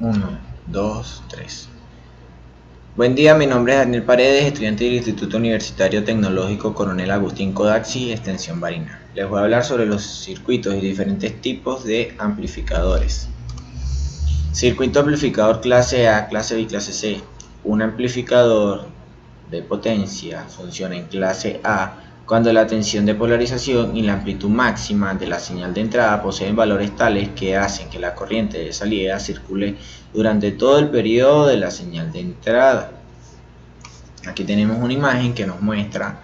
1, 2, 3. Buen día, mi nombre es Daniel Paredes, estudiante del Instituto Universitario Tecnológico Coronel Agustín Codazzi, extensión Barinas. Les voy a hablar sobre los circuitos y diferentes tipos de amplificadores. Circuito amplificador clase A, clase B y clase C. Un amplificador de potencia funciona en clase A cuando la tensión de polarización y la amplitud máxima de la señal de entrada poseen valores tales que hacen que la corriente de salida circule durante todo el periodo de la señal de entrada. Aquí tenemos una imagen que nos muestra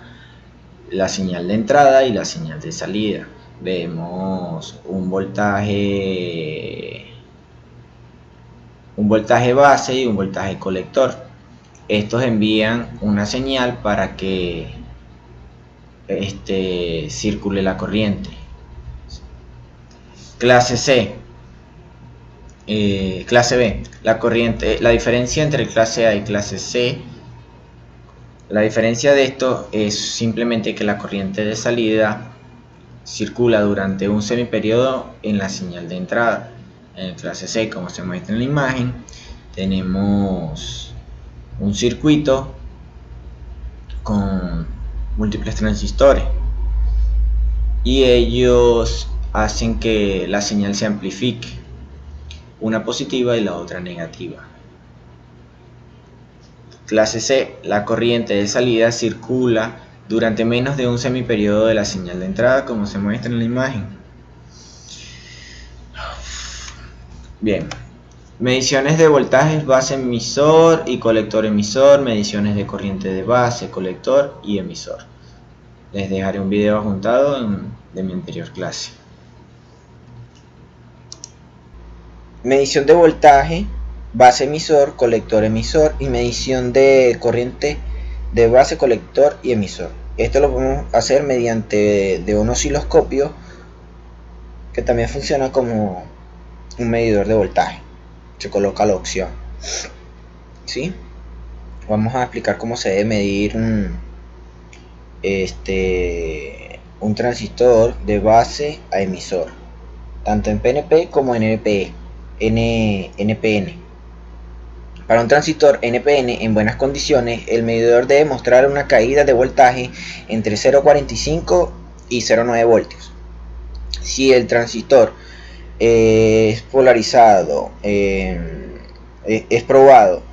la señal de entrada y la señal de salida. Vemos un voltaje base y un voltaje colector. Estos envían una señal para que circule la corriente. Clase C, clase B, la diferencia entre clase A y clase C, la diferencia de esto es simplemente que la corriente de salida circula durante un semiperiodo en la señal de entrada. En clase C, como se muestra en la imagen, tenemos un circuito con múltiples transistores y ellos hacen que la señal se amplifique, una positiva y la otra negativa. Clase C, la corriente de salida circula durante menos de un semiperiodo de la señal de entrada, como se muestra en la imagen. Bien, mediciones de voltajes base emisor y colector emisor, mediciones de corriente de base, colector y emisor. Les dejaré un video adjuntado de mi anterior clase. Medición de voltaje, base emisor, colector emisor y medición de corriente de base, colector y emisor. Esto lo podemos hacer mediante de un osciloscopio que también funciona como un medidor de voltaje. Se coloca la opción. ¿Sí? Vamos a explicar cómo se debe medir un transistor de base a emisor, tanto en PNP como en NPN. Para un transistor NPN en buenas condiciones, el medidor debe mostrar una caída de voltaje entre 0,45 y 0,9 voltios. Si el transistor es polarizado, es probado,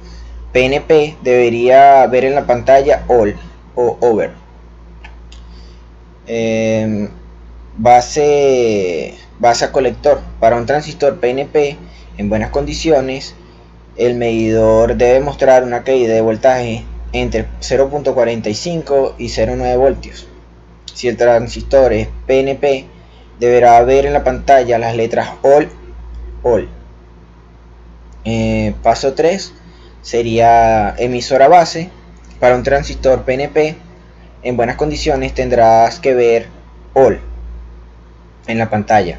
PNP, debería ver en la pantalla All o Over. Base a colector. Para un transistor PNP en buenas condiciones, el medidor debe mostrar una caída de voltaje entre 0,45 y 0,9 voltios. Si el transistor es PNP, deberá ver en la pantalla las letras All. Paso 3 sería emisora base. Para un transistor PNP en buenas condiciones tendrás que ver All en la pantalla.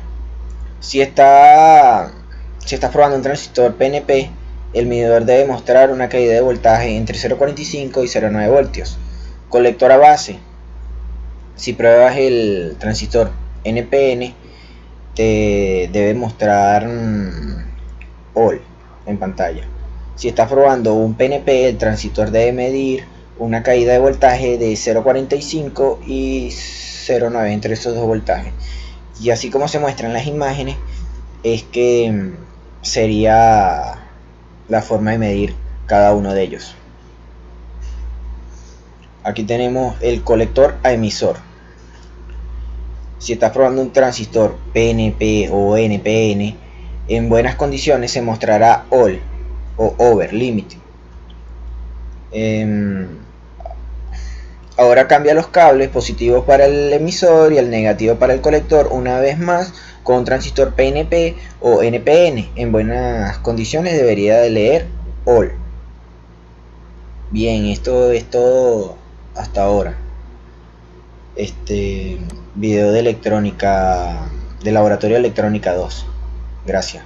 Si estás probando un transistor PNP, el medidor debe mostrar una caída de voltaje entre 0,45 y 0,9 voltios. Colectora base. Si pruebas el transistor NPN, te debe mostrar All en pantalla. Si estás probando un PNP, el transistor debe medir una caída de voltaje de 0,45 y 0,9 entre esos dos voltajes. Y así como se muestran las imágenes, es que sería la forma de medir cada uno de ellos. Aquí tenemos el colector a emisor. Si estás probando un transistor PNP o NPN, en buenas condiciones se mostrará All o Over Limit. Ahora cambia los cables positivos para el emisor y el negativo para el colector una vez más con un transistor PNP o NPN. En buenas condiciones debería de leer All. Bien, esto es todo hasta ahora. Video de electrónica, de laboratorio de electrónica 2. Gracias.